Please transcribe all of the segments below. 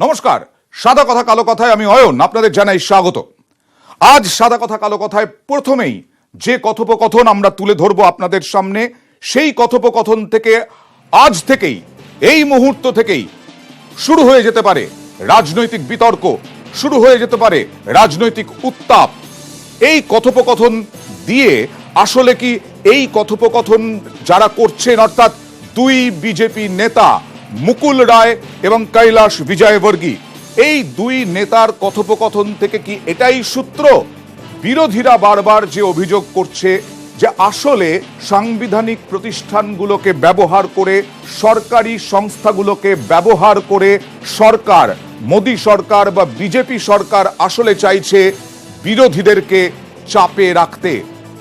নমস্কার, সাদা কথা কালো কথায় আমি অয়ন আপনাদের জানাই স্বাগত। আজ সাদা কথা কালো কথায় প্রথমেই যে কথোপকথন আমরা তুলে ধরবো আপনাদের সামনে, সেই কথোপকথন থেকে আজ থেকেই এই মুহূর্ত থেকেই শুরু হয়ে যেতে পারে রাজনৈতিক বিতর্ক, শুরু হয়ে যেতে পারে রাজনৈতিক উত্তাপ। এই কথোপকথন দিয়ে আসলে কি এই কথোপকথন যারা করছেন, অর্থাৎ দুই বিজেপি নেতা মুকুল রায় এবং কৈলাশ বিজয়বর্গী, এই দুই নেতার কথোপকথন থেকে কি এটাই সূত্র? বিরোধীরা বারবার যে অভিযোগ করছে যে আসলে সাংবিধানিক প্রতিষ্ঠানগুলোকে ব্যবহার করে, সরকারি সংস্থাগুলোকে ব্যবহার করে সরকার, মোদী সরকার বা বিজেপি সরকার আসলে চাইছে বিরোধীদেরকে চাপে রাখতে।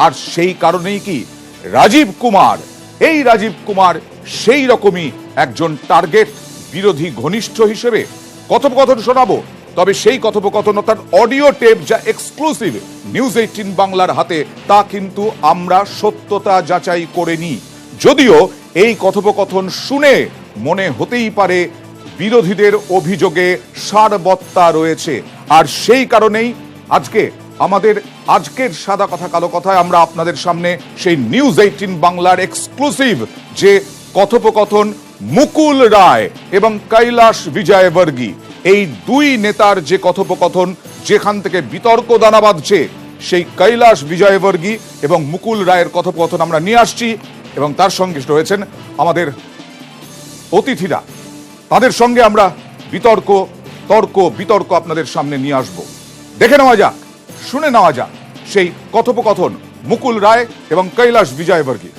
আর সেই কারণেই কি রাজীব কুমার সেই রকমই একজন টার্গেট বিরোধী ঘনিষ্ঠ হিসেবে? কথোপকথন শোনাবো, তবে সেই কথোপকথন অর্থাৎ অডিও টেপ যা এক্সক্লুসিভ নিউজ 18 বাংলার হাতে, তা কিন্তু আমরা সত্যতা যাচাই করে নিই। যদিও এই কথোপকথন শুনে মনে হতেই পারে বিরোধীদের অভিযোগে সারবত্তা রয়েছে। আর সেই কারণেই আজকের সাদা কথা কালো কথায় আমরা আপনাদের সামনে সেই নিউজ 18 বাংলার এক্সক্লুসিভ যে কথোপকথন মুকুল রায় এবং কৈলাশ বিজয়বর্গী, এই দুই নেতার যে কথোপকথন, যেখান থেকে বিতর্ক দানা বাঁধছে, সেই কৈলাশ বিজয়বর্গী এবং মুকুল রায়ের কথোপকথন আমরা নিয়ে আসছি। এবং তার সঙ্গে রয়েছেন আমাদের অতিথিরা, তাদের সঙ্গে আমরা বিতর্ক আপনাদের সামনে নিয়ে আসব। দেখে নেওয়া যাক, শুনে নেওয়া যাক সেই কথোপকথন মুকুল রায় এবং কৈলাশ বিজয়বর্গী।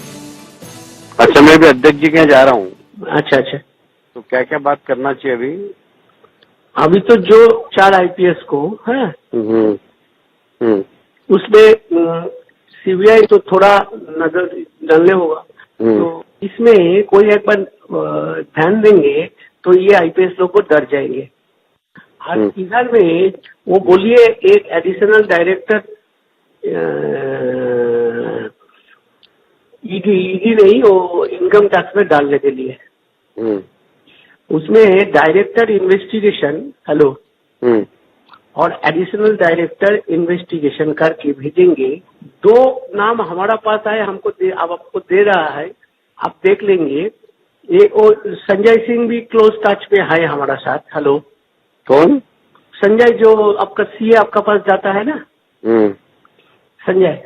अच्छा, मैं भी अध्यक्ष जी के यहाँ जा रहा हूँ। अच्छा अच्छा, तो क्या क्या बात करना चाहिए अभी? अभी तो जो 4 आईपीएस को है उसमें सीबीआई तो थोड़ा नजर डालने होगा। तो इसमें कोई एक बार ध्यान देंगे तो ये आईपीएस लोग को डर जाएंगे। और इधर में वो बोलिए एक एडिशनल डायरेक्टर ईडी नहीं, वो इनकम टैक्स में डालने के लिए उसमें डायरेक्टर इन्वेस्टिगेशन और एडिशनल डायरेक्टर इन्वेस्टिगेशन करके भेजेंगे। 2 नाम हमारा पास आए, आपको दे रहा है, आप देख लेंगे। ये और संजय सिंह भी क्लोज टच में है हमारा साथ। हेलो, कौन? संजय जो आपका सीए आपका पास जाता है ना, संजय।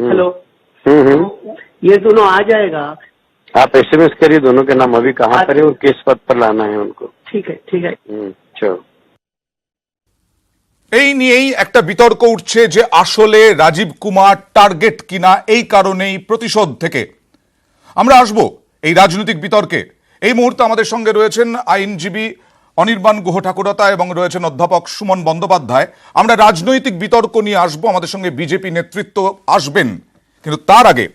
हेलो, ये दोनों आ जाएगा। आप एसएमएस करिए दोनों के नाम, अभी कहाँ पर है और किस पद पर लाना है उनको। ठीक है ठीक है। चलो, এই নিয়েই একটা বিতর্ক উঠছে যে আসলে রাজীব কুমার টার্গেট কিনা, এই কারণেই প্রতিশোধ থেকে। আমরা আসব এই রাজনৈতিক বিতর্কে। এই মুহূর্তে আমাদের সঙ্গে রয়েছেন আইনজীবী অনির্বাণ গুহ ঠাকুরতা এবং রয়েছেন অধ্যাপক সুমন বন্দ্যোপাধ্যায়। আমরা রাজনৈতিক বিতর্ক নিয়ে আসবো, আমাদের সঙ্গে বিজেপি নেতৃত্ব আসবেন। কিন্তু তার আগে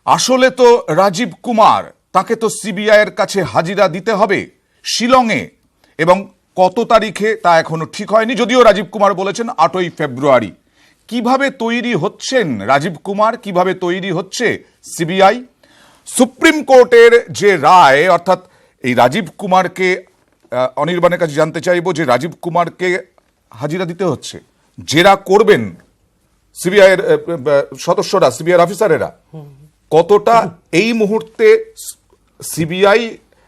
আসলে তো রাজীব কুমার, তাকে তো সিবিআই এর কাছে হাজিরা দিতে হবে শিলংয়ে, এবং কত তারিখে তা এখনো ঠিক হয়নি। যদিও রাজীব কুমার বলেছেন 8ই ফেব্রুয়ারি। কিভাবে তৈরি হচ্ছেন রাজীব কুমার, কিভাবে তৈরি হচ্ছে সিবিআই? সুপ্রিম কোর্টের যে রায়, অর্থাৎ এই রাজীব কুমারকে, অনির্বাণের কাছে জানতে চাইবো যে রাজীব কুমারকে হাজিরা দিতে হচ্ছে, জেরা করবেন সিবিআই এর সদস্যরা, সিবিআই অফিসারেরা, কতটা এই মুহূর্তে সিবিআই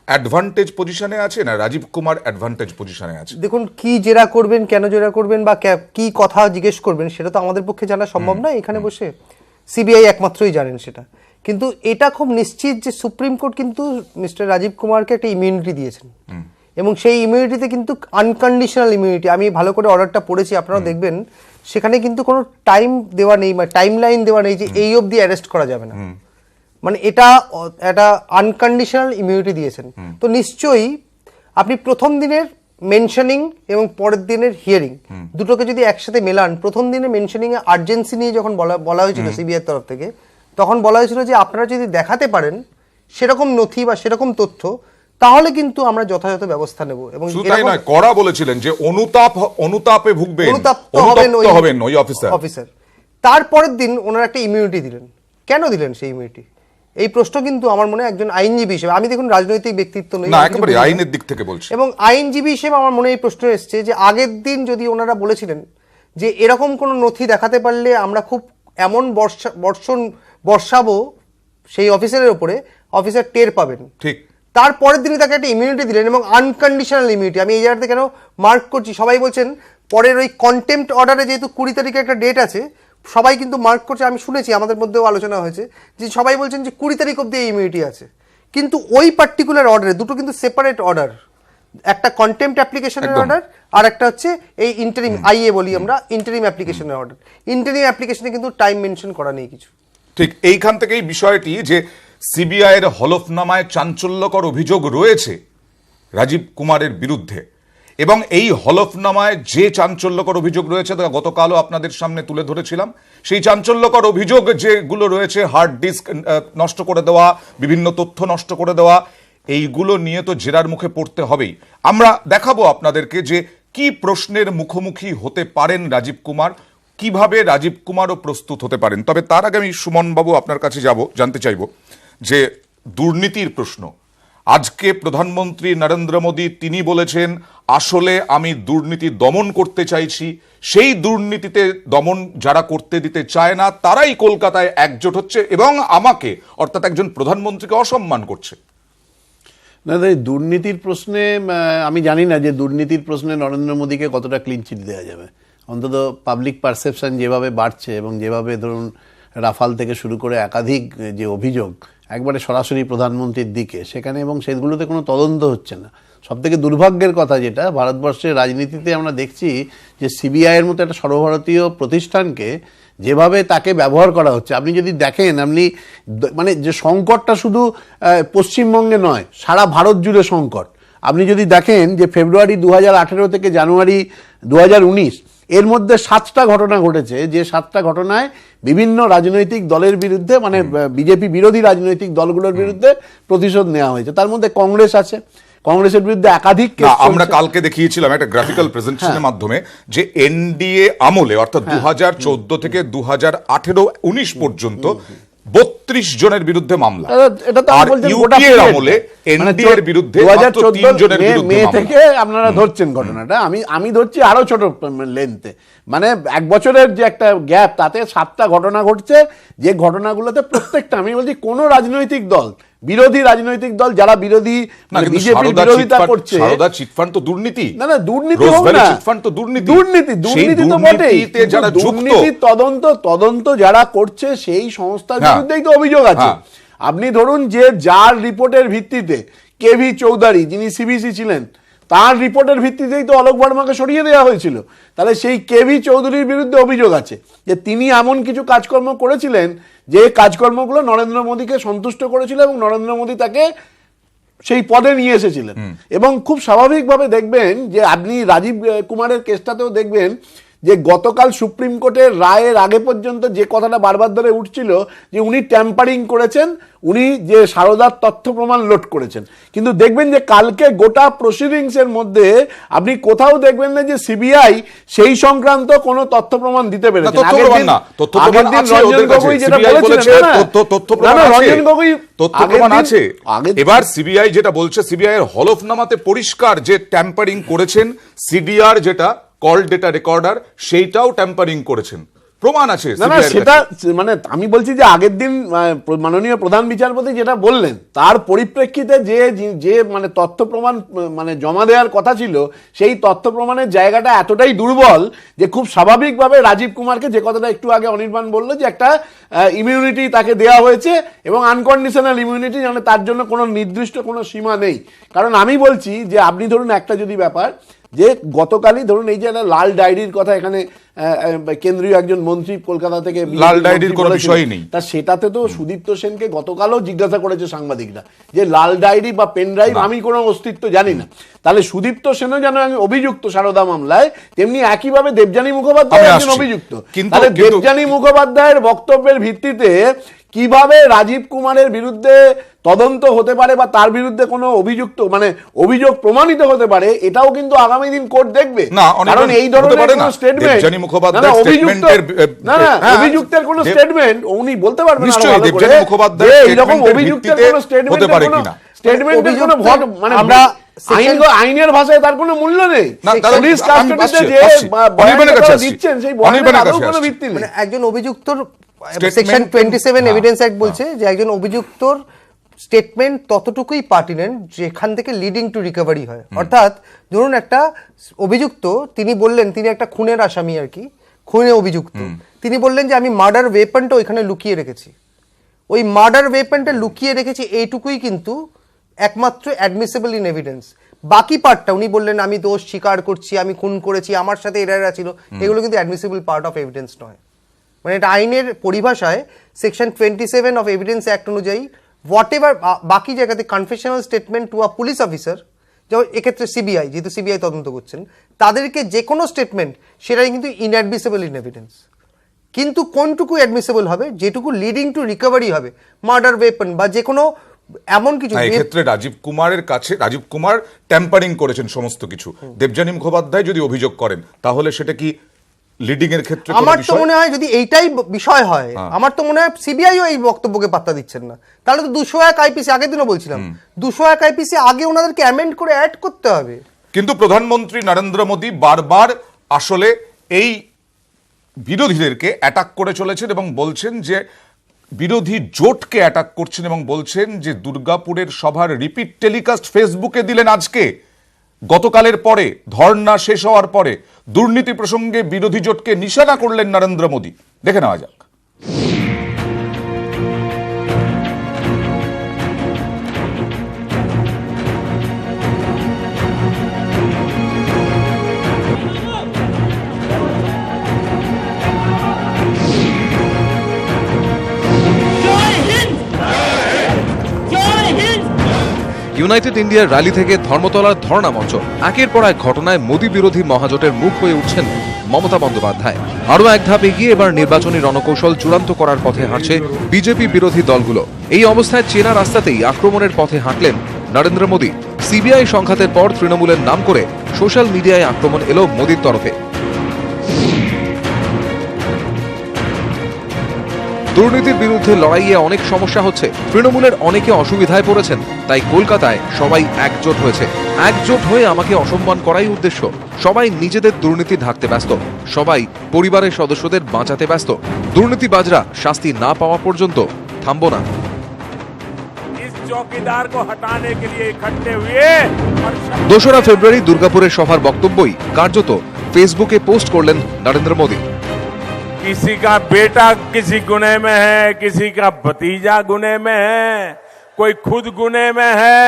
অ্যাডভান্টেজ পজিশনে আছে না রাজীব কুমার অ্যাডভান্টেজ পজিশনে আছে? দেখুন, কি জেরা করবেন, কেন জেরা করবেন বা কি কথা জিজ্ঞেস করবেন, সেটা তো আমাদের পক্ষে জানা সম্ভব নয় এখানে বসে। সিবিআই একমাত্রই জানেন সেটা। কিন্তু এটা খুব নিশ্চিত যে সুপ্রিম কোর্ট কিন্তু মিস্টার রাজীব কুমারকে একটা ইমিউনিটি দিয়েছেন, এবং সেই ইমিউনিটিতে কিন্তু আনকন্ডিশনাল ইমিউনিটি। আমি ভালো করে অর্ডারটা পড়েছি, আপনারা দেখবেন সেখানে কিন্তু কোনো টাইম দেওয়া নেই, মানে টাইম লাইন দেওয়া নেই যে এই অবধি অ্যারেস্ট করা যাবে না। মানে এটা একটা আনকন্ডিশনাল ইমিউনিটি দিয়েছেন। তো নিশ্চয়ই আপনি প্রথম দিনের মেনশনিং এবং পরের দিনের হিয়ারিং দুটোকে যদি একসাথে মেলান, প্রথম দিনে মেনশনিং এ আর্জেন্সি নিয়ে যখন বলা হয়েছিল সিবিআই তরফ থেকে, তখন বলা হয়েছিল যে আপনারা যদি দেখাতে পারেন সেরকম নথি বা সেরকম তথ্য, তাহলে কিন্তু আমরা যথাযথ ব্যবস্থা নেব। এবং তাই নয়, করা বলেছিলেন যে অনুতাপে ভুগবেন, অনুতপ্ত হবেন ওই অফিসার। তারপরের দিন ওনারা একটা ইমিউনিটি দিলেন। কেন দিলেন সেই ইমিউনিটি? এই প্রশ্ন কিন্তু আমার মনে হয় একজন আইনজীবী হিসেবে, আমি দেখুন রাজনৈতিক ব্যক্তিত্ব নই, না আমি কিছু একেবারে বলি না। আইনের দিক থেকে বলছি। এবং আইনজীবী হিসেবে আমার মনে হয় এই প্রশ্ন এসছে যে আগের দিন যদি ওনারা বলেছিলেন যে এরকম কোনো নথি দেখাতে পারলে আমরা খুব এমন বর্ষাবো সেই অফিসারের ওপরে, অফিসার টের পাবেন। ঠিক। তারপরের দিনই তাকে একটা ইমিউনিটি দিলেন, এবং আনকন্ডিশনাল ইমিউনিটি। আমি এই জায়গাতে কেন মার্ক করছি, সবাই বলছেন পরের ওই কন্টেম্পট অর্ডারে যেহেতু 20 তারিখে একটা ডেট আছে, সবাই কিন্তু মার্ক করছে, আমি শুনেছি আমাদের মধ্যেও আলোচনা হয়েছে যে সবাই বলছেন যে 20 তারিখ অব্দি ইমিউনিটি আছে। কিন্তু ওই পার্টিকুলার অর্ডারে দুটো কিন্তু সেপারেট অর্ডার, একটা কন্টেম্পট অ্যাপ্লিকেশনের একদম। অর্ডার আর একটা হচ্ছে এই ইন্টারিম আইএ বলি আমরা, ইন্টারিম অ্যাপ্লিকেশনের অর্ডার। ইন্টারিম অ্যাপ্লিকেশনে কিন্তু টাইম মেনশন করা নেই কিছু। ঠিক এইখান থেকেই বিষয়টি যে সিবিআই এর হলফনামায় চাঞ্চল্যকর অভিযোগ রয়েছে রাজীব কুমারের বিরুদ্ধে, এবং এই হলফনামায় যে চাঞ্চল্যকর অভিযোগ রয়েছে তা গতকালও আপনাদের সামনে তুলে ধরেছিলাম। সেই চাঞ্চল্যকর অভিযোগ যেগুলো রয়েছে, হার্ড ডিস্ক নষ্ট করে দেওয়া, বিভিন্ন তথ্য নষ্ট করে দেওয়া, এইগুলো নিয়ে তো জেরার মুখে পড়তে হবেই। আমরা দেখাবো আপনাদেরকে যে কি প্রশ্নের মুখোমুখি হতে পারেন রাজীব কুমার, কিভাবে রাজীব কুমারও প্রস্তুত হতে পারেন। তবে তার আগে আমি সুমন বাবু আপনার কাছে যাব, জানতে চাইব যে দুর্নীতির প্রশ্ন। আজকে প্রধানমন্ত্রী নরেন্দ্র মোদী তিনি বলেছেন আসলে আমি দুর্নীতি দমন করতে চাইছি, সেই দুর্নীতিতে দমন যারা করতে দিতে চায় না তারাই কলকাতায় একজোট হচ্ছে এবং আমাকে অর্থাৎ একজন প্রধানমন্ত্রীকে অসম্মান করছে। না, এই দুর্নীতির প্রশ্নে আমি জানি না যে দুর্নীতির প্রশ্নে নরেন্দ্র মোদীকে কতটা ক্লিন চিট দেওয়া যাবে। অন্তত পাবলিক পারসেপশন যেভাবে বাড়ছে এবং যেভাবে ধরুন রাফাল থেকে শুরু করে একাধিক যে অভিযোগ একবারে সরাসরি প্রধানমন্ত্রীর দিকে সেখানে, এবং সেগুলোতে কোনো তদন্ত হচ্ছে না। সবথেকে দুর্ভাগ্যের কথা যেটা ভারতবর্ষের রাজনীতিতে আমরা দেখছি যে সিবিআইয়ের মতো একটা সর্বভারতীয় প্রতিষ্ঠানকে যেভাবে তাকে ব্যবহার করা হচ্ছে, আপনি যদি দেখেন, আপনি মানে যে সংকটটা শুধু পশ্চিমবঙ্গে নয়, সারা ভারত জুড়ে সংকট। আপনি যদি দেখেন যে ফেব্রুয়ারি 2018 থেকে জানুয়ারি 2019 এর মধ্যে 7টা ঘটনা ঘটেছে, যে 7টা ঘটনায় বিভিন্ন রাজনৈতিক দলের বিরুদ্ধে, মানে বিজেপি বিরোধী রাজনৈতিক দলগুলোর বিরুদ্ধে প্রতিশোধ নেওয়া হয়েছে। তার মধ্যে কংগ্রেস আছে, কংগ্রেসের বিরুদ্ধে একাধিক কেস চলছে। আমরা কালকে দেখিয়েছিলাম একটা গ্রাফিক্যাল প্রেজেন্টেশনের মাধ্যমে যে এনডিএ আমলে অর্থাৎ 2014 থেকে 2018-19 পর্যন্ত 32 জনের বিরুদ্ধে মামলা, এটা তো আর আপনি বলছেন ইউপিএ এর আমলে এনডিএ এর বিরুদ্ধে মাত্র 3 জনের বিরুদ্ধে মে মামলা। থেকে আপনারা ধরছেন ঘটনাটা, আমি ধরছি আরো ছোট লেন্থে, মানে 1 বছরের যে একটা গ্যাপ, তাতে 7টা ঘটনা ঘটছে, যে ঘটনাগুলোতে প্রত্যেকটা, আমি বলছি কোন রাজনৈতিক দল, বিরোধী রাজনৈতিক দল যারা বিরোধী বিজেপির বিরোধিতা করছে, সারদা চিটফান্ড তো দুর্নীতি, না দুর্নীতি হোক না, চিটফান্ড তো দুর্নীতি, দুর্নীতি তো বটেই, যারা দুর্নীতির তদন্ত যারা করছে সেই সংস্থার বিরুদ্ধেই তো অভিযোগ আছে। আপনি ধরুন যে যার রিপোর্টের ভিত্তিতে কেভি চৌধুরী যিনি সিবিসি ছিলেন, তার রিপোর্টের ভিত্তিতেই তো অলোক ভার্মাকে সরিয়ে দেওয়া হয়েছিল। তাহলে সেই কেভি চৌধুরীর বিরুদ্ধে অভিযোগ আছে যে তিনি এমন কিছু কাজকর্ম করেছিলেন যে কাজকর্মগুলো নরেন্দ্র মোদীকে সন্তুষ্ট করেছিল এবং নরেন্দ্র মোদী তাকে সেই পদে নিয়ে এসেছিলেন। এবং খুব স্বাভাবিকভাবে দেখবেন যে আপনি রাজীব কুমারের কেসটাতেও দেখবেন যে গতকাল সুপ্রিম কোর্টের রায়ের আগে পর্যন্ত যে কথাটা বারবার ধরে উঠছিল যে উনি ট্যাম্পারিং করেছেন, উনি যে সারদার তথ্য প্রমাণ লোড করেছেন, কিন্তু দেখবেন যে কালকে গোটা প্রসিডিংস এর মধ্যে আপনি কোথাও দেখবেন না যে সিবিআই সেই সংক্রান্ত কোনো তথ্য প্রমাণ দিতে পেরেছে। এবার সিবিআই যেটা বলছে, সিবিআই এর হলফনামাতে পরিষ্কার যে ট্যাম্পারিং করেছেন, সিডিআর যেটা কল ডেটা রেকর্ডার সেইটাও ট্যাম্পারিং করেছেন, প্রমাণ আছে। না সেটা মানে আমি বলছি যে আগের দিন মাননীয় প্রধান বিচারপতি যেটা বললেন তার পরিপ্রেক্ষিতে যে মানে তথ্য প্রমাণ মানে জমা দেওয়ার কথা ছিল, সেই তথ্য প্রমাণের জায়গাটা এতটাই দুর্বল যে খুব স্বাভাবিকভাবে রাজীব কুমারকে, যে কথাটা একটু আগে অনির্বাণ বললো, যে একটা ইমিউনিটি তাকে দেওয়া হয়েছে এবং আনকন্ডিশনাল ইমিউনিটি, মানে তার জন্য কোনো নির্দিষ্ট কোনো সীমা নেই। কারণ আমি বলছি যে আপনি ধরুন একটা যদি ব্যাপার, যে গতকালই ধরুন এই যে একটা লাল ডায়েরির কথা এখানে কেন্দ্রীয় একজন মন্ত্রী কলকাতা থেকে, লাল ডায়েরির কোনো বিষয় নেই, তা সেটাতে তো সুদীপ্ত সেনকে গতকালও জিজ্ঞাসা করেছে সাংবাদিকরা যে লাল ডায়েরি বা পেন ড্রাইভ আমি কোনো অস্তিত্ব জানি না। তাহলে সুদীপ্ত সেনও যেন অভিযুক্ত সারদা মামলায়, তেমনি একইভাবে দেবযানী মুখোপাধ্যায় একজন অভিযুক্ত। তাহলে দেবযানী মুখোপাধ্যায়ের বক্তব্যের ভিত্তিতে কিভাবে রাজীব কুমারের বিরুদ্ধে তদন্ত হতে পারে বা তার বিরুদ্ধে কোনো অভিযোগ প্রমাণিত হতে পারে, এটাও কিন্তু আগামী দিন কোর্ট দেখবে। না, অনেক কারণ এই ধরনের হতে পারে কোনো না। স্টেটমেন্ট, দেবযানী মুখোপাধ্যায়ের অভিযুক্তের কোনো স্টেটমেন্ট উনি বলতে পারবেন আরো নিশ্চয়ই ভালো করে দেবযানী যে মুখোপাধ্যায়ের এইরকম statement-এর অভিযুক্তের ভিত্তিতে কোনো হতে পারে কিনা। স্টেটমেন্টের কোনো মানে আমরা আইনের ভাষায় তার কোনো মূল্য নেই। না, দাদা, পুলিশ আমি কাস্টডিতে আসছি, যে আসছি। অনির্বাণের কাছে বয়ানটা আসছি। দিচ্ছেন সেই অনির্বাণের বয়ানের কাছে আদৌ কোনো আসছি। ভিত্তি নেই। মানে একজন অভিযুক্তর Statement- সেকশন 27 হ্যাঁ, এভিডেন্স অ্যাক্ট বলছে যে একজন অভিযুক্তর স্টেটমেন্ট ততটুকুই পার্টিনেন্ট যেখান থেকে লিডিং টু রিকভারি হয়। অর্থাৎ ধরুন একটা অভিযুক্ত, তিনি বললেন তিনি একটা খুনের আসামি আর কি, খুনে অভিযুক্ত, তিনি বললেন যে আমি মার্ডার ওয়েপনটা ওইখানে লুকিয়ে রেখেছি, ওই মার্ডার ওয়েপনটা লুকিয়ে রেখেছি এইটুকুই কিন্তু একমাত্র অ্যাডমিসিবল ইন এভিডেন্স। বাকি পার্টটা উনি বললেন আমি দোষ স্বীকার করছি, আমি খুন করেছি, আমার সাথে এরা ছিল, এগুলো কিন্তু অ্যাডমিসিবল পার্ট অফ এভিডেন্স নয়। মানে এটা আইনের পরিভাষায় সেকশন 27 অফ এভিডেন্স অ্যাক্ট অনুযায়ী হোয়াট এভার বাকি জায়গাতে confessional statement to a police officer, যেমন এক্ষেত্রে সিবিআই, যেহেতু সিবিআই তদন্ত করছেন, তাদেরকে যে কোনো স্টেটমেন্ট সেটাই কিন্তু ইনঅ্যাডমিসিবল ইন এভিডেন্স। কিন্তু কোনটুকু অ্যাডমিসিবল হবে, যেটুকু লিডিং টু রিকভারি হবে, মার্ডার ওয়েপন বা যে কোনো এমন কিছু। এই ক্ষেত্রে রাজীব কুমারের কাছে রাজীব কুমার ট্যাম্পারিং করেছেন সমস্ত কিছু, দেবযানী মুখোপাধ্যায় যদি অভিযোগ করেন তাহলে সেটা কি লিডিং এর ক্ষেত্রে কোনো আমার তো বিষয়? মনে হয় যদি এইটাই বিষয় হয়, আমার তো মনে হয় সিবিআইও এই বক্তব্যকে পাত্তা দিচ্ছেন না। তাহলে তো 201 আইপিসি, আগের দিনও বলছিলাম 201 আইপিসি আগে ওনাদেরকে অ্যামেন্ড করে অ্যাড করতে হবে। কিন্তু প্রধানমন্ত্রী নরেন্দ্র মোদী বারবার আসলে এই বিরোধীদেরকে অ্যাটাক করে চলেছেন এবং বলছেন যে বিরোধী জোটকে অ্যাটাক করছেন এবং বলছেন যে দুর্গাপুরের সভার রিপিট টেলিকাস্ট ফেসবুকে দিলেন আজকে, গতকালের পরে ধর্ণা শেষ হওয়ার পরে দুর্নীতি প্রসঙ্গে বিরোধী জোটকে নিশানা করলেন নরেন্দ্র মোদী। দেখে নেওয়া যাক। ইউনাইটেড ইন্ডিয়ার র্যালি থেকে ধর্মতলার ধর্ণা মঞ্চ, একের পর এক ঘটনায় মোদী বিরোধী মহাজোটের মুখ হয়ে উঠছেন মমতা বন্দ্যোপাধ্যায়। আরও এক ধাপ এগিয়ে এবার নির্বাচনী রণকৌশল চূড়ান্ত করার পথে হাঁটছে বিজেপি বিরোধী দলগুলো। এই অবস্থায় চেনা রাস্তাতেই আক্রমণের পথে হাঁটলেন নরেন্দ্র মোদী। সিবিআই সংঘাতের পর তৃণমূলের নাম করে সোশ্যাল মিডিয়ায় আক্রমণ এলো মোদীর তরফে। দুর্নীতির বিরুদ্ধে লড়াইয়ে অনেক সমস্যা হচ্ছে, তৃণমূলের অনেকে অসুবিধায় পড়েছেন, তাই কলকাতায় সবাই একজোট হয়েছে। একজোট হয়ে আমাকে অসম্মান করাই উদ্দেশ্য। সবাই নিজেদের দুর্নীতি ঢাকতে ব্যস্ত, সবাই পরিবারের সদস্যদের বাঁচাতে ব্যস্ত। দুর্নীতিবাজরা শাস্তি না পাওয়া পর্যন্ত থামবো না। चौकीदार को हटाने के लिए इकट्ठे हुए और 2রা ফেব্রুয়ারি দুর্গাপুরের সভার বক্তব্যই কার্যত ফেসবুকে পোস্ট করলেন নরেন্দ্র মোদী। किसी का बेटा किसी गुने में है, किसी का भतीजा गुने में है, कोई खुद गुने में है,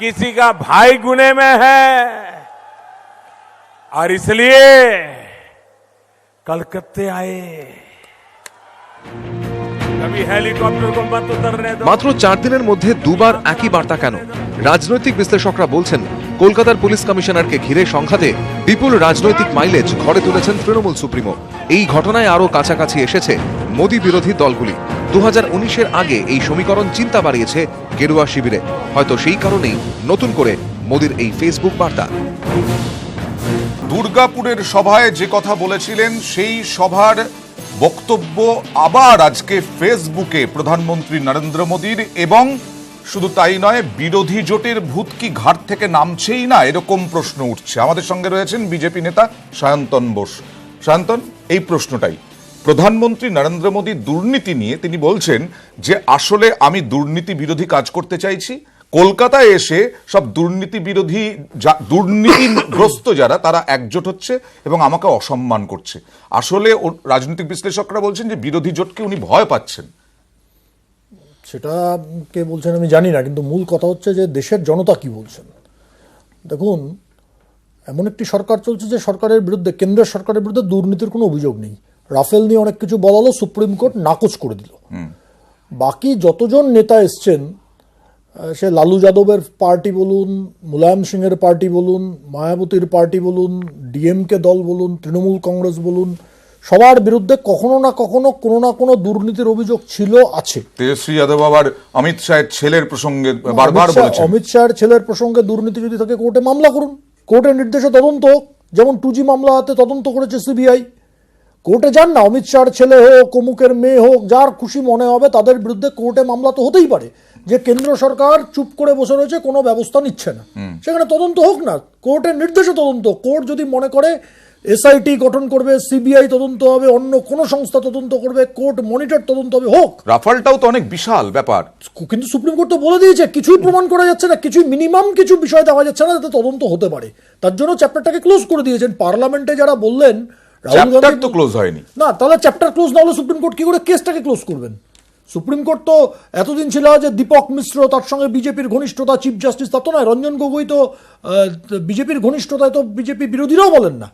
किसी का भाई गुने में है, और इसलिए कलकत्ते आए। कभी हेलीकॉप्टर को मत उतरने दो। মাত্র 4 দিনের মধ্যে দুবার একই বার্তা কেন? রাজনৈতিক বিশ্লেষকরা বলছেন কলকাতার পুলিশ কমিশনারকে ঘিরে সংঘাতে বিপুল রাজনৈতিক মাইলেজ ঘরে তুলেছেন তৃণমূল সুপ্রিমো। এই ঘটনায় আরও কাছাকাছি এসেছে মোদী বিরোধী দলগুলি। 2019-এর আগে এই সমীকরণ চিন্তা বাড়িয়েছে গেরুয়া শিবিরে। হয়তো সেই কারণেই নতুন করে মোদীর এই ফেসবুক বার্তা। দুর্গাপুরের সভায় যে কথা বলেছিলেন সেই সভার বক্তব্য আবার আজকে ফেসবুকে প্রধানমন্ত্রী নরেন্দ্র মোদীর, এবং শুধু তাই নয়, বিরোধী জোটের ভূত কি ঘাট থেকে নামছেই না, এরকম প্রশ্ন উঠছে। আমাদের সঙ্গে রয়েছেন বিজেপি নেতা সায়ন্তন বোস। সায়ন্তন, এই প্রশ্নটাই প্রধানমন্ত্রী নরেন্দ্র মোদী দুর্নীতি নিয়ে তিনি বলছেন যে আসলে আমি দুর্নীতি বিরোধী কাজ করতে চাইছি, কলকাতায় এসে সব দুর্নীতি বিরোধী দুর্নীতিগ্রস্ত যারা তারা একজোট হচ্ছে এবং আমাকে অসম্মান করছে। আসলে রাজনৈতিক বিশ্লেষকরা বলছেন যে বিরোধী জোটকে উনি ভয় পাচ্ছেন। সেটা কে বলছেন আমি জানি না, কিন্তু মূল কথা হচ্ছে যে দেশের জনতা কি বলছেন। দেখুন, এমন একটি সরকার চলছে যে সরকারের বিরুদ্ধে, কেন্দ্রের সরকারের বিরুদ্ধে দুর্নীতির কোনো অভিযোগ নেই। রাফেল নিয়ে অনেক কিছু বলালো, সুপ্রিম কোর্ট নাকচ করে দিল। বাকি যতজন নেতা এসছেন, সে লালু যাদবের পার্টি বলুন, মুলায়ম সিংয়ের পার্টি বলুন, মায়াবতীর পার্টি বলুন, ডিএমকে দল বলুন, তৃণমূল কংগ্রেস বলুন, সবার বিরুদ্ধে কখনো না কখনো কোনো না কোনো দুর্নীতির অভিযোগ ছিল, আছে। তেজস্বী যাদব আবার অমিত শাহের ছেলের প্রসঙ্গে বারবার বলেছেন, অমিত শাহের ছেলের প্রসঙ্গে দুর্নীতি যদি থাকে কোর্টে মামলা করুন, কোর্টের নির্দেশে তদন্ত হোক, যেমন 2G মামলাতে তদন্ত করেছে সিবিআই। কোর্টে যান না, অমিত শাহর ছেলে হোক, অমুকের মেয়ে হোক, যার খুশি মনে হবে তাদের বিরুদ্ধে কোর্টে মামলা তো হতেই পারে। যে কেন্দ্র সরকার চুপ করে বসে রয়েছে, কোনো ব্যবস্থা নিচ্ছে না, সেখানে তদন্ত হোক না, কোর্টের নির্দেশে তদন্ত। কোর্ট যদি মনে করে এসআইটি গঠন করবে, সিবিআই তদন্ত হবে, অন্য কোনো সংস্থা তদন্ত করবে, কোর্ট মনিটর তদন্ত হবে, হোক। রাফালটাও তো অনেক বিশাল ব্যাপার, কিন্তু সুপ্রিম কোর্ট তো বলে দিয়েছে কিছুই প্রমাণ করা যাচ্ছে না, কিছুই মিনিমাম কিছু বিষয় দেওয়া যাচ্ছে না যাতে তদন্ত হতে পারে। তার জন্য চ্যাপ্টারটাকে ক্লোজ করে দিয়েছেন। পার্লামেন্টে যারা বললেন রাহুল চ্যাপ্টার গান্ধী তো ক্লোজ হয়নি না, তাহলে চ্যাপ্টার ক্লোজ না হলে সুপ্রিম কোর্ট কি করে কেসটাকে ক্লোজ করবেন? সুপ্রিম কোর্ট তো এতদিন ছিল যে দীপক মিশ্র, তার সঙ্গে বিজেপির ঘনিষ্ঠতা, চিফ জাস্টিস, তা তো নয়। রঞ্জন গগৈ তো বিজেপির ঘনিষ্ঠতায় তো বিজেপি বিরোধীরাও বলেন না,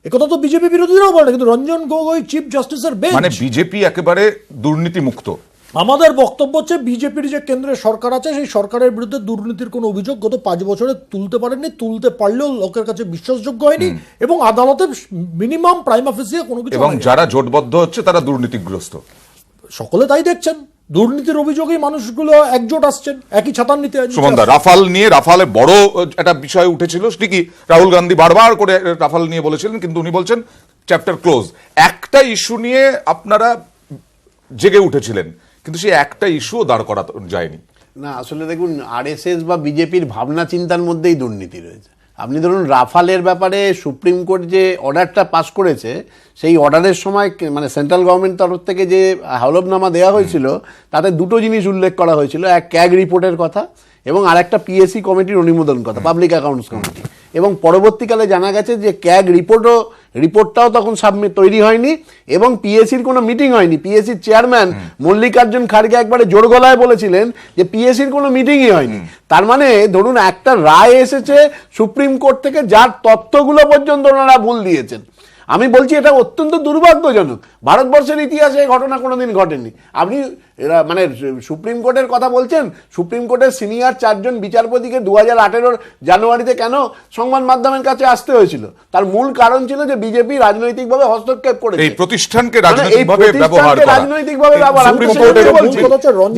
একথা তো বিজেপি বিরোধীরাও বলেন, কিন্তু রঞ্জন গগৈ চিফ জাস্টিসের বেঞ্চ। মানে বিজেপি একেবারে দুর্নীতি মুক্ত। আমাদের বক্তব্য হচ্ছে বিজেপির যে কেন্দ্রের সরকার আছে, সেই সরকারের বিরুদ্ধে দুর্নীতির কোনো অভিযোগ গত 5 বছরে তুলতে পারেননি, তুলতে পারলেও লোকের কাছে বিশ্বাসযোগ্য হয়নি, এবং আদালতে মিনিমাম প্রাইমা ফেসিয়া কোনো কিছু এবং হয়নি। যারা জোটবদ্ধ হচ্ছে তারা দুর্নীতিগ্রস্ত, সকলে তাই দেখছেন। দুর্নীতির অভিযোগেই মানুষগুলো একজোট আসছেন, একই ছাতার নিতে। সুমনদা, রাফাল নিয়ে, রাফালে বড় একটা বিষয় উঠেছিল, ঠিকই রাহুল গান্ধী বারবার করে রাফাল নিয়ে বলেছিলেন, কিন্তু উনি বলছেন চ্যাপ্টার ক্লোজ। একটা ইস্যু নিয়ে আপনারা জেগে উঠেছিলেন, কিন্তু সেই একটা ইস্যুও দাঁড় করা যায়নি। না, আসলে দেখুন, আরএসএস বা বিজেপির ভাবনা চিন্তার মধ্যেই দুর্নীতি রয়েছে। আপনি ধরুন রাফালের ব্যাপারে সুপ্রিম কোর্ট যে অর্ডারটা পাস করেছে, সেই অর্ডারের সময় মানে সেন্ট্রাল গভর্নমেন্ট তরফ থেকে যে হলফনামা দেওয়া হয়েছিল, তাতে দুটো জিনিস উল্লেখ করা হয়েছিল, এক ক্যাগ রিপোর্টের কথা এবং আরেকটা পিএসসি কমিটির অনুমোদন কথা, পাবলিক অ্যাকাউন্টস কমিটি। এবং পরবর্তীকালে জানা গেছে যে ক্যাগ রিপোর্টটাও তখন সাবমিট তৈরি হয়নি, এবং পিএসসির কোনো মিটিং হয়নি। পিএসসির চেয়ারম্যান মল্লিকার্জুন খাড়গে একবারে জোর গলায় বলেছিলেন যে পিএসসির কোনো মিটিংই হয়নি। তার মানে ধরুন একটা রায় এসেছে সুপ্রিম কোর্ট থেকে, যার তথ্যগুলো পর্যন্ত ওনারা ভুল দিয়েছেন। আমি বলছি এটা অত্যন্ত দুর্ভাগ্যজনক। ভারতবর্ষের ইতিহাসে এই ঘটনা কোনোদিন ঘটেনি। আপনি মানে সুপ্রিম কোর্টের কথা বলছেন, সুপ্রিম কোর্টের সিনিয়র 4 জন বিচারপতিকে 2018 জানুয়ারিতে কেন সংবাদ মাধ্যমের কাছে আসতে হয়েছিল? তার মূল কারণ ছিল যে বিজেপি রাজনৈতিকভাবে হস্তক্ষেপ করেছে, এই প্রতিষ্ঠানকে মানে এই রাজনৈতিকভাবে ব্যবহার করা। রাজনৈতিকভাবে ব্যবহার। আমি সুপ্রিম সেটাই কোর্টের বলছি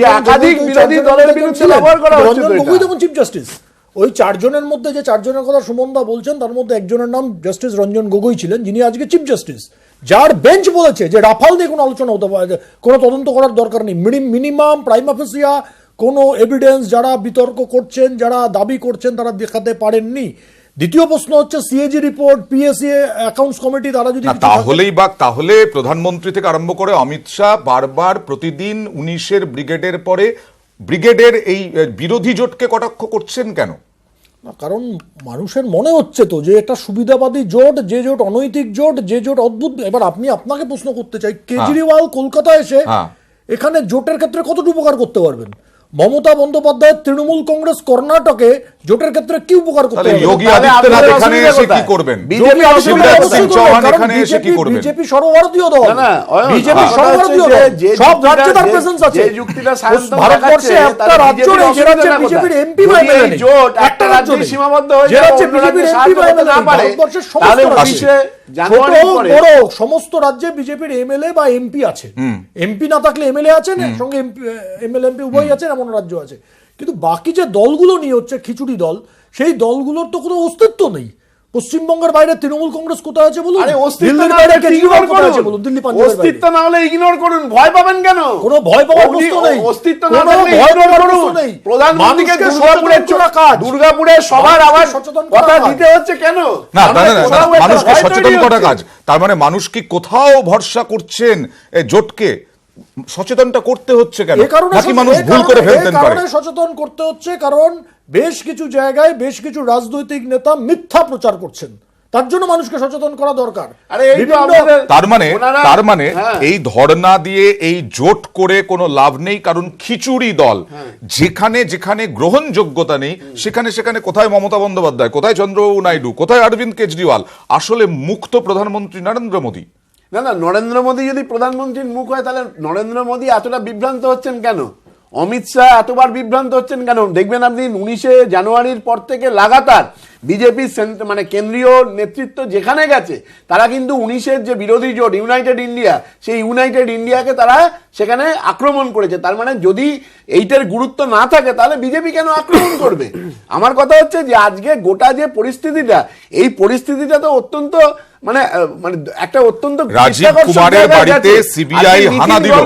যে একাধিক বিরোধী দলের বিরুদ্ধে ব্যবহার করা হচ্ছে। রঞ্জন গগৈ তখন চিফ জাস্টিস। ওই 4 জনের মধ্যে যে 4 জনের কথা সুমনদা বলছেন, তার মধ্যে একজনের নাম জাস্টিস রঞ্জন গগৈ ছিলেন, যিনি আজকে চিফ জাস্টিস, যার বেঞ্চ বলেছে যে রাফাল নিয়ে কোনো আলোচনা হতে পারে, কোনো তদন্ত করার দরকার নেই, মিনিমাম প্রাইমা ফেসিয়া কোনো এভিডেন্স যারা বিতর্ক করছেন, যারা দাবি করছেন, তারা দেখাতে পারেননি। দ্বিতীয় প্রশ্ন হচ্ছে CAG report, PSC accounts committee, তারা যদি তাহলে প্রধানমন্ত্রী থেকে আরম্ভ করে অমিত শাহ বারবার প্রতিদিন 19-এর ব্রিগেডের পরে ব্রিগেডের এই বিরোধী জোটকে কটাক্ষ করছেন কেন? না, কারণ মানুষের মনে হচ্ছে তো যে একটা সুবিধাবাদী জোট, যে জোট অনৈতিক জোট, যে জোট অদ্ভুত। এবার আপনাকে প্রশ্ন করতে চাই, কেজরিওয়াল কলকাতায় এসে এখানে জোটের ক্ষেত্রে কতটুকু উপকার করতে পারবেন? মমতা বন্দ্যোপাধ্যায় তৃণমূল কংগ্রেস কর্ণাটকে জোটের ক্ষেত্রে কি উপকার করতে পারবেন? যোগী আদিত্যনাথ এখানে এসে কি করবেন? শিবরাজ সিং চৌহান এখানে এসে কি করবেন? বিজেপি সর্বভারতীয় দল, বিজেপি সর্বভারতীয় দল, সব রাজ্যে তার প্রেজেন্স আছে। ভারতবর্ষে একটা রাজ্য নেই যে রাজ্যে বিজেপির এমপি বাইরে নেই, একটা রাজ্য সীমাবদ্ধ হয়ে যে রাজ্যে বিজেপির এমপি বাইরে নেই। ভারতবর্ষের সমস্ত রাজ্যে, বড় সমস্ত রাজ্যে বিজেপির এমএলএ বা এমপি আছে। এমপি না থাকলে এমএলএ আছেন, সঙ্গে এমএলএ এমপি উভয় আছেন, এমন রাজ্য আছে। কিন্তু বাকি যে দলগুলো নিয়ে হচ্ছে খিচুড়ি দল, সেই দলগুলোর তো কোনো অস্তিত্ব নেই। পশ্চিমবঙ্গের বাইরে তৃণমূল কংগ্রেস কোথায় আছে বলুন? দিল্লির বাইরে কেজরিওয়াল কোথায় আছে বলুন? দিল্লি পাঞ্জাবের বাইরে। অস্তিত্ব না হলে ইগনোর করুন, ভয় পাবেন কেন? কোনো ভয় পাওয়ার প্রশ্ন নেই। অস্তিত্ব না থাকলে ইগনোর করুন। প্রধানমন্ত্রীকে দুর্গাপুরে সবার আবার কথা দিতে হচ্ছে কেন? না, মানুষকে সচেতন করা কাজ। তার মানে মানুষ কি কোথাও ভরসা করছেন জোটকে? সচেতনটা করতে হচ্ছে কেন? নাকি মানুষ ভুল করে ফেলতেন পারে? সচেতন করতে হচ্ছে কারণ বেশ কিছু জায়গায় বেশ কিছু রাজনৈতিক নেতা মিথ্যা প্রচার করছেন, তার জন্য মানুষকে সচেতন করা দরকার। তার মানে এই ধর্ণা দিয়ে এই জোট করে কোনো লাভ নেই, কারণ খিচুড়ি দল যেখানে যেখানে গ্রহণযোগ্যতা নেই, সেখানে সেখানে কোথায় মমতা বন্দ্যোপাধ্যায়, কোথায় চন্দ্রবাবু নাইডু, কোথায় অরবিন্দ কেজরিওয়াল, আসলে মুক্ত প্রধানমন্ত্রী নরেন্দ্র মোদী। না, নরেন্দ্র মোদী যদি প্রধানমন্ত্রীর মুখ হয়, তাহলে নরেন্দ্র মোদী এতটা বিভ্রান্ত হচ্ছেন কেন? অমিত শাহ এতবার বিভ্রান্ত হচ্ছেন কেন? দেখবেন আপনি 19শে জানুয়ারির পর থেকে লাগাতার বিজেপি মানে কেন্দ্রীয় নেতৃত্ব যেখানে গেছে তারা কিন্তু 19-এর যে বিরোধী জোট ইউনাইটেড ইন্ডিয়া, সেই ইউনাইটেড ইন্ডিয়াকে তারা সেখানে আক্রমণ করেছে। তার মানে যদি এইটার গুরুত্ব না থাকে তাহলে বিজেপি কেন আক্রমণ করবে? আমার কথা হচ্ছে যে আজকে গোটা যে পরিস্থিতিটা, এই পরিস্থিতিটা তো অত্যন্ত মানে মানে একটা অত্যন্ত রাজীব কুমারের বাড়িতে সিবিআই হানা দিল,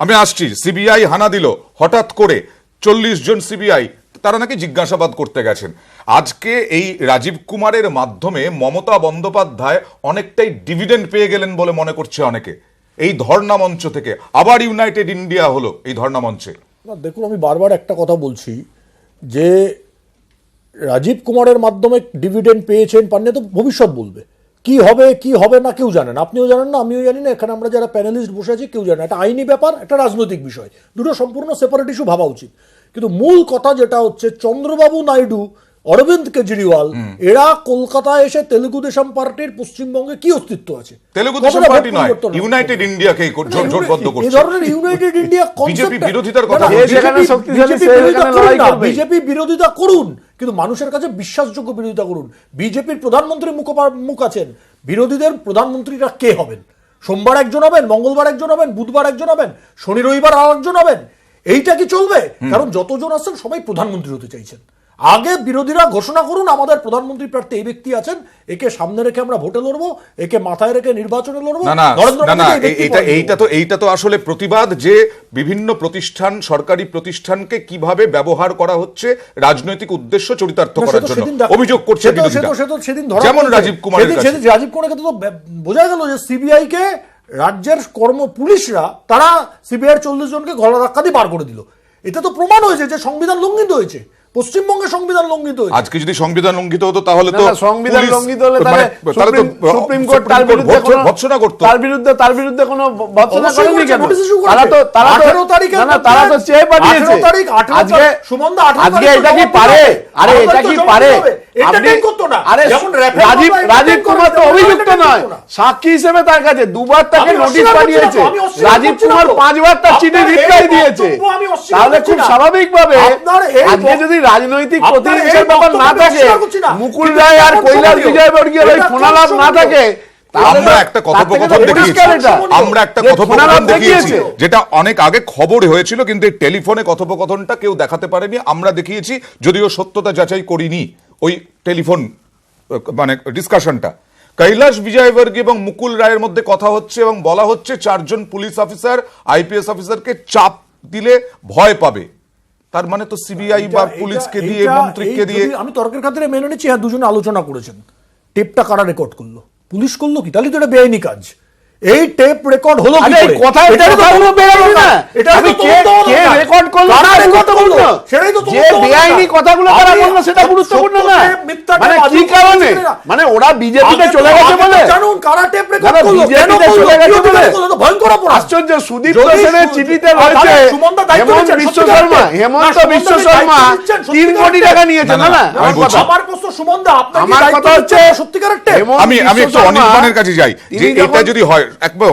আমি আসছি, সিবিআই হানা দিল হঠাৎ করে, 40 জন সিবিআই তারা নাকি জিজ্ঞাসাবাদ করতে গেছেন। আজকে এই রাজীব কুমারের মাধ্যমে মমতা বন্দ্যোপাধ্যায় অনেকটাই ডিভিডেন্ড পেয়ে গেলেন বলে মনে করছে অনেকে। এই ধর্ণা মঞ্চ থেকে আবার ইউনাইটেড ইন্ডিয়া হলো এই ধর্ণা মঞ্চে। না দেখুন, আমি বারবার একটা কথা বলছি যে রাজীব কুমারের মাধ্যমে ডিভিডেন্ড পেয়েছেন, পাননি তো ভবিষ্যৎ বলবে। কি হবে কি হবে না কেউ জানেন, আপনিও জানেন না, আমিও জানি না, এখানে আমরা যারা প্যানেলিস্ট বসে আছি কেউ জানে না। একটা আইনি ব্যাপার, একটা রাজনৈতিক বিষয়, দুটো সম্পূর্ণ সেপারেট ইস্যু ভাবা উচিত। কিন্তু মূল কথা যেটা হচ্ছে, চন্দ্রবাবু নাইডু, অরবিন্দ কেজরিওয়াল এরা কলকাতায় এসে তেলুগু দেশম পার্টির পশ্চিমবঙ্গে কি অস্তিত্ব আছে? তেলুগু দেশম পার্টি নয়, ইউনাইটেড ইন্ডিয়াকে জোটবদ্ধ করছে। এই ধরনের ইউনাইটেড ইন্ডিয়া বিজেপি বিরোধিতার কথা, বিজেপি বিরোধিতা করুন, কিন্তু মানুষের কাছে বিশ্বাসযোগ্য বিরোধিতা করুন। বিজেপির প্রধানমন্ত্রী মুখ আছেন, বিরোধীদের প্রধানমন্ত্রীরা কে হবেন? সোমবার একজন হবেন, মঙ্গলবার একজন হবেন, বুধবার একজন হবেন, শনি রবিবার আর একজন হবেন। এইটা কি চলবে? কারণ যতজন আছেন সবাই প্রধানমন্ত্রী হতে চাইছেন। আগে বিরোধীরা ঘোষণা করুন আমাদের প্রধানমন্ত্রী প্রার্থী এই ব্যক্তি আছেন, একে সামনে রেখে আমরা ভোটে লড়বো, একে মাথায় রেখে নির্বাচনে লড়বো। এইটা তো আসলে প্রতিবাদ, যে বিভিন্ন প্রতিষ্ঠান, সরকারি প্রতিষ্ঠানকে কিভাবে ব্যবহার করা হচ্ছে রাজনৈতিক উদ্দেশ্য চরিতার্থ করার জন্য অভিযোগ করছে বিরোধীরা। যেমন রাজীব কুমারের কাছে, রাজীব কুমারকে তো বোঝা গেল যে সিবিআই কে রাজ্যের পুলিশরা তারা সিবিআই 40 জনকে গলা ধাক্কা দিয়ে বার করে দিল। এটা তো প্রমাণ হয়েছে যে সংবিধান লঙ্ঘিত হয়েছে, পশ্চিমবঙ্গে সংবিধান লঙ্ঘিত হয়েছে। আজকে যদি সংবিধান লঙ্ঘিত হতো তাহলে তো সংবিধান লঙ্ঘিত হলে তাহলে সুপ্রিম কোর্ট তার বিরুদ্ধে ভৎসনা করত, তার বিরুদ্ধে কোনো ভৎসনা করেনি কেন? তারা তো চেয়ে পাঠিয়েছে। আজকে এটা কি পারে? আরে এটা কি পারে? রাজীব কুমার তো অভিযুক্ত নয়, সাক্ষী হিসেবে তার কাছে দুবার তাকে নোটিশ পাঠিয়েছে, রাজীব কুমার 5 বার তার চিঠি রিপ্লাই দিয়েছে। তাহলে খুব স্বাভাবিকভাবে আজকে যদি রাজনৈতিক প্রতিহিংসার ব্যাপার না থাকে, মুকুল রায় আর কৈলাস বিজয়বর্গীয় ওই ফোনালাপ না থাকে, আমরা একটা কথোপকথন দেখিয়েছি যেটা অনেক আগে খবর হয়েছিল, কিন্তু এই টেলিফোনে কথোপকথনটা কেউ দেখাতে পারেনি, আমরা দেখিয়েছি, যদিও সত্যতা যাচাই করিনি ওই টেলিফোন মানে ডিসকাশনটা। কৈলাস বিজয়বর্গী এবং মুকুল রায়ের মধ্যে কথা হচ্ছে এবং বলা হচ্ছে 4 জন পুলিশ অফিসার আইপিএস অফিসারকে চাপ দিলে ভয় পাবে। তার মানে তো সিবিআই বা পুলিশকে দিয়ে, মন্ত্রীকে দিয়ে, আমি তর্কের খাতিরে মেনে নিচ্ছি, হ্যাঁ দুজনে আলোচনা করেছেন। টেপটা কারা রেকর্ড করলো? পুলিশ করলো কি? তাহলে তো এটা বেআইনি কাজ। এই টেপ রেকর্ড হলো কি করে? কথাই কথাগুলো বেরোলো না, এটা আমি কে রেকর্ড করলো, কারা রেকর্ড করলো, সেটাই তো যে বেআইনি কথাগুলো তারা বললো সেটা গুরুত্বপূর্ণ না। মানে কি কারণে? মানে ওরা বিজেপিতে চলে গেছে বলে? জানুন কারা টেপ রেকর্ড করলো, বিজেপিতে চলে গেছে বলে? তো ভয়ঙ্কর অপরাধ। আশ্চর্য, সুদীপ্ত সেনের চিঠিতে রয়েছে হেমন্ত বিশ্ব শর্মা 3 কোটি টাকা নিয়েছে। না না, আমার প্রশ্ন সুমনদা, আমার কথা হচ্ছে সত্যিকারের টেপ। আমি একটু অনির্বাণের কাছে যাই, যে এটা যদি হয়, একবার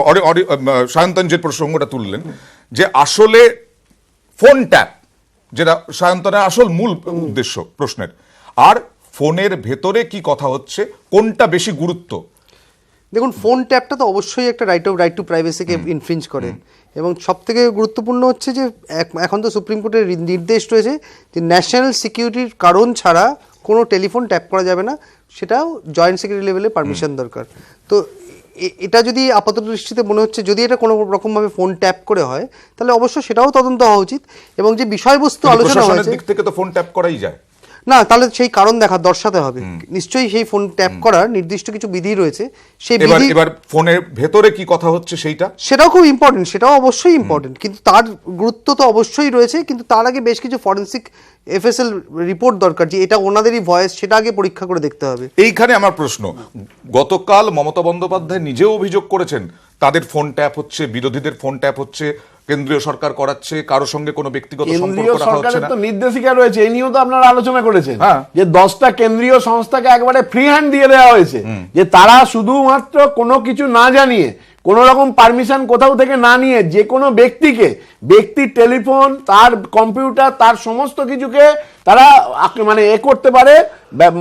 সায়ন্তন যে প্রসঙ্গটা তুললেন, যে আসলে ফোন ট্যাপ, যেটা সায়ন্তনের আসল মূল উদ্দেশ্য প্রশ্নের, আর ফোনের ভেতরে কি কথা হচ্ছে, কোনটা বেশি গুরুত্ব? দেখুন, ফোন ট্যাপটা তো অবশ্যই একটা রাইট টু প্রাইভেসিকে ইনফ্রিঞ্জ করে, এবং সব থেকে গুরুত্বপূর্ণ হচ্ছে যে এখন তো সুপ্রিম কোর্টের নির্দেশ রয়েছে যে ন্যাশনাল সিকিউরিটির কারণ ছাড়া কোনো টেলিফোন ট্যাপ করা যাবে না, সেটাও জয়েন্ট সেক্রেটারি লেভেলে পারমিশন দরকার। তো এটা যদি আপাতত দৃষ্টিতে মনে হচ্ছে যদি এটা কোনো রকমভাবে ফোন ট্যাপ করে হয়, তাহলে অবশ্যই সেটাও তদন্ত হওয়া উচিত। এবং যে বিষয়বস্তু আলোচনা হয়েছে, দিক থেকে তো ফোন ট্যাপ করাই যায় না, তাহলে সেই কারণ দর্শাতে হবে। নিশ্চয়ই সেই ফোন ট্যাপ করার নির্দিষ্ট কিছু বিধি রয়েছে, সেই বিধি, এবার ফোনের ভেতরে কি কথা হচ্ছে সেটাও খুব ইম্পর্টেন্ট, সেটাও অবশ্যই ইম্পর্টেন্ট, কিন্তু তার গুরুত্ব তো অবশ্যই রয়েছে। কিন্তু তার আগে বেশ কিছু ফরেন্সিক এফএসএল রিপোর্ট দরকার, যে এটা ওনাদেরই ভয়েস, সেটা আগে পরীক্ষা করে দেখতে হবে। এইখানে আমার প্রশ্ন, গতকাল মমতা বন্দ্যোপাধ্যায় নিজেও অভিযোগ করেছেন তাদের ফোন ট্যাপ হচ্ছে, বিরোধীদের ফোন ট্যাপ হচ্ছে, কেন্দ্রীয় সরকার করাচ্ছে, কারো সঙ্গে কোনো ব্যক্তিগত সম্পর্ক রাখা হচ্ছে না। তো নির্দেশিকা রয়েছে, এই নিয়েও তো আপনারা আলোচনা করেছেন যে 10টা কেন্দ্রীয় সংস্থাকে একবারে ফ্রি হ্যান্ড দিয়ে দেওয়া হয়েছে, যে তারা শুধুমাত্র কোনো কিছু না জানিয়ে কোনো রকম পারমিশন কোথাও থেকে না নিয়ে যে কোনো ব্যক্তিকে, ব্যক্তির টেলিফোন, তার কম্পিউটার, তার সমস্ত কিছুকে তারা মানে করতে পারে,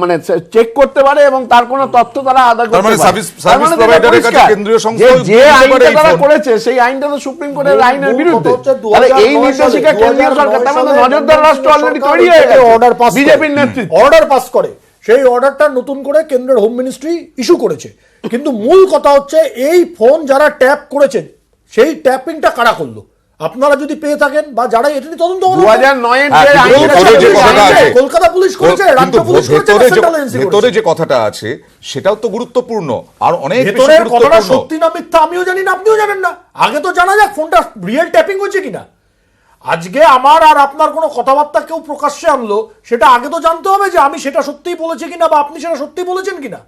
মানে চেক করতে পারে এবং তার কোনো তথ্য তারা আদায় করতে পারে। সার্ভিস প্রোভাইডারের কাছে কেন্দ্রীয় সংস্থা যে আইনটা তারা করেছে সেই আইনটা তো সুপ্রিম কোর্টের আইনের বিরুদ্ধে। তাহলে এই নির্দেশিকা কেন্দ্রীয় সরকার, তার মানে নজরদার রাষ্ট্র অলরেডি তৈরি হয়ে গেছে বিজেপির নেতৃত্বে। অর্ডার পাস করে, সেই অর্ডারটা নতুন করে কেন্দ্রের হোম মিনিস্ট্রি ইস্যু করেছে। কিন্তু মূল কথা হচ্ছে এই ফোন যারা ট্যাপ করেছেন সেই ট্যাপিংটা কারা করলো, আপনারা যদি পেয়ে থাকেন বা যারা এটা নিয়ে তদন্ত 2009 কলকাতা পুলিশ করেছে, রাজ্য পুলিশ করেছে, সেন্ট্রাল এজেন্সি করেছে। ভেতরে যে কথাটা আছে সেটাও তো গুরুত্বপূর্ণ, আর অনেক বেশি ভেতরের কথাটা গুরুত্বপূর্ণ। সত্যি না মিথ্যা আমিও জানি না, আপনিও জানেন না। আগে তো জানা যাক ফোনটা রিয়েল ট্যাপিং হচ্ছে কিনা। আজকে আমার আর আপনার কোনো কথাবার্তা কেউ প্রকাশ্যে আনলো, সেটা আগে তো জানতে হবে যে আমি সেটা সত্যিই বলেছি কিনা বা আপনি সেটা সত্যি বলেছেন কিনা।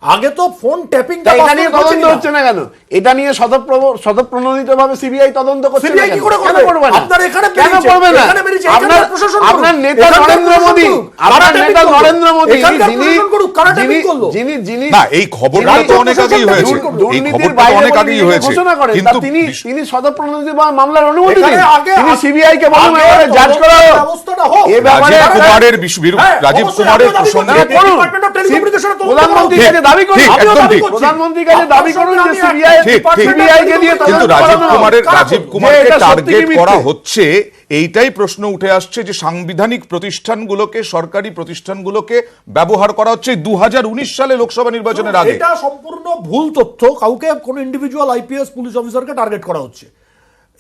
আগে তো ফোন ট্যাপিংটা এটা নিয়ে তদন্ত হচ্ছে না কেন? এটা নিয়ে স্বতঃপ্রণোদিতভাবে সিবিআই তদন্ত করছে না কেন? কেন করবে না? আপনার এখানে কেন করবে না? আপনার নেতা নরেন্দ্র মোদী, আপনার নেতা নরেন্দ্র মোদী যিনি না, এই খবরটা তো অনেক আগেই হয়েছে, এই দুর্নীতির খবরটা বাইরে অনেক আগেই হয়েছে, ঘোষণা করেন, কিন্তু তিনি স্বতঃপ্রণোদিত মামলার অনুমতি দিন। আগে তিনি সিবিআই কে বলুন এবারে জাজ করা হোক। এই ব্যাপারে রাজীব কুমারের রাজীব কুমারের প্রসঙ্গে প্রধানমন্ত্রীর কাছে দাবি করুন, ঠিক, একদম ঠিক। প্রধানমন্ত্রীর কাছে দাবি করুন যে সিবিআই ঠিক, ঠিক। কে দিয়ে কিন্তু তদন্ত করানো হোক। রাজীব কুমারকে যে এটা সত্যি টার্গেট কি করা মিথ্যে? হচ্ছে, এইটাই প্রশ্ন উঠে আসছে যে সাংবিধানিক প্রতিষ্ঠানগুলোকে, সরকারি প্রতিষ্ঠানগুলোকে ব্যবহার করা হচ্ছে 2019 সালে লোকসভা নির্বাচনের আগে। এটা সম্পূর্ণ ভুল তথ্য। কাউকে কোন ইন্ডিভিজুয়াল আইপিএস পুলিশ অফিসারকে টার্গেট করা হচ্ছে।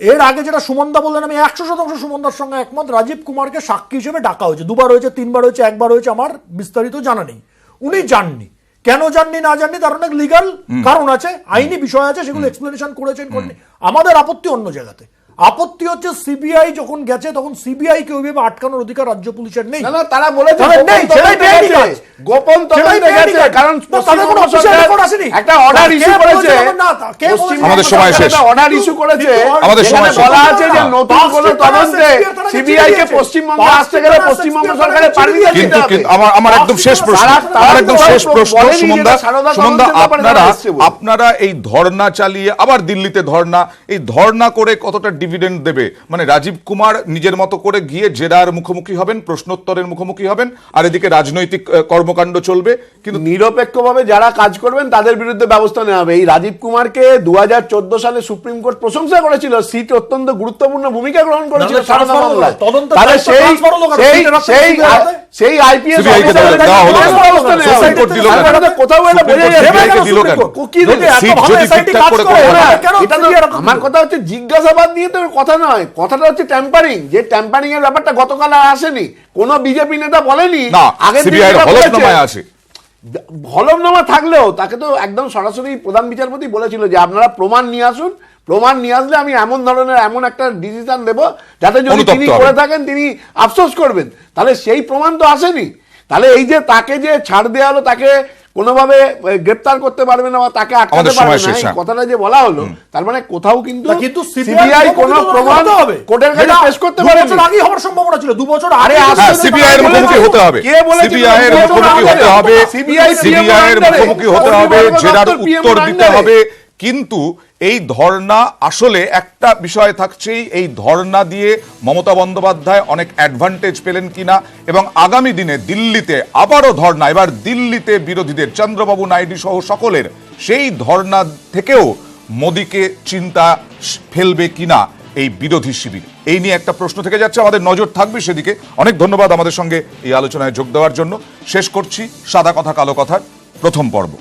এর আগে যেটা সুমনদা বললেন, আমি 100% সুমনদার সঙ্গে একমত। রাজীব কুমারকে সাক্ষী হিসেবে ডাকা হয়েছে, 2বার হয়েছে, 3বার হয়েছে, 1বার হয়েছে, আমার বিস্তারিত জানা নেই। উনি যাননি, কেন যাননি না জাননি তার অনেক লিগাল কারণ আছে, আইনি বিষয় আছে, সেগুলো এক্সপ্লেনেশন করেছেন করেননি। আমাদের আপত্তি অন্য জায়গাতে। আপত্তি হচ্ছে সিবিআই যখন গেছে তখন সিবিআই কে ওইভাবে আটকানোর অধিকার রাজ্য পুলিশের নেই। না না, তারা বলেছে তাদের নেই, সেটাই বেআইনি কাজ। গোপন তদন্তে গেছে, কারণ তাদের কোনো অফিসিয়াল রেকর্ড আসেনি। একটা অর্ডার ইস্যু করেছে, আমাদের সময় শেষ। অর্ডার ইস্যু করেছে, আমাদের সময় শেষ। বলা আছে যে নতুন কোনো তদন্তে সিবিআই কে পশ্চিমবঙ্গে আসতে গেলে পশ্চিমবঙ্গ সরকারের পারমিশন দিতে হবে। আমার একদম শেষ প্রশ্ন, আমার একদম শেষ প্রশ্ন সুমনদা, আপনারা এই ধর্ণা চালিয়ে আবার দিল্লিতে ধর্ণা, এই ধর্ণা করে কতটা ডিভিডেন্ড দেবে? মানে রাজীব কুমার নিজের মতো করে গিয়ে জেরার মুখোমুখি হবেন, প্রশ্নোত্তরের মুখোমুখি হবেন, আর এদিকে রাজনৈতিক কর্মকাণ্ড চলবে, কিন্তু নিরপেক্ষভাবে যারা কাজ করবেন তাদের বিরুদ্ধে ব্যবস্থা নেওয়া হবে। এই রাজীব কুমারকে 2014 সালে সুপ্রিম কোর্ট প্রশংসা করেছিল, সিট অত্যন্ত গুরুত্বপূর্ণ ভূমিকা গ্রহণ করেছিল সারদা মামলায়। তাহলে সেই আইপিএস কোথাও এটা বোঝা যাচ্ছে। আমার কথা হচ্ছে জিজ্ঞাসাবাদ নিয়ে তো কথা নয়, কথাটা হচ্ছে ট্যাম্পারিং। যে ট্যাম্পারিং এর ব্যাপারটা গতকাল আর আসেনি, কোন বিজেপি নেতা বলেনি। আগে হলফনামা থাকলেও তাকে তো একদম সরাসরি প্রধান বিচারপতি বলেছিল যে আপনারা প্রমাণ নিয়ে আসুন, প্রমাণ নিয়ে আসলে আমি এমন ধরনের এমন একটা ডিসিশন দেব যাতে যদি তিনি করে থাকেন তিনি আফসোস করবেন। তাহলে সেই প্রমাণ তো আসেনি। তাহলে এই যে তাকে যে ছাড় দেওয়া হলো, তাকে কোনোভাবে গ্রেফতার করতে পারবে না বা তাকে আটকাতে পারবে না, এই কথাটা যে বলা হলো, তার মানে কোথাও কিন্তু সিবিআই কোনো প্রমাণ কোর্টের কাছে পেশ করতে পারে না। আগেই হওয়ার সম্ভাবনা ছিল, 2 বছর আগে সিবিআই এর মুখোমুখি হতে হবে, সিবিআই এর মুখোমুখি হতে হবে, সিবিআই এর মুখোমুখি হতে হবে, জেরার উত্তর দিতে হবে। কিন্তু এই ধর্ণা আসলে একটা বিষয় থাকছেই, এই ধর্ণা দিয়ে মমতা বন্দ্যোপাধ্যায় অনেক অ্যাডভান্টেজ পেলেন কিনা, এবং আগামী দিনে দিল্লিতে আবারও ধর্ণা, এবার দিল্লিতে বিরোধীদের চন্দ্রবাবু নাইডু সহ সকলের সেই ধর্ণা থেকেও মোদীকে চিন্তা ফেলবে কিনা এই বিরোধী শিবির, এই নিয়ে একটা প্রশ্ন থেকে যাচ্ছে। আমাদের নজর থাকবে সেদিকে। অনেক ধন্যবাদ আমাদের সঙ্গে এই আলোচনায় যোগ দেওয়ার জন্য। শেষ করছি সাদা কথা কালো কথার প্রথম পর্ব।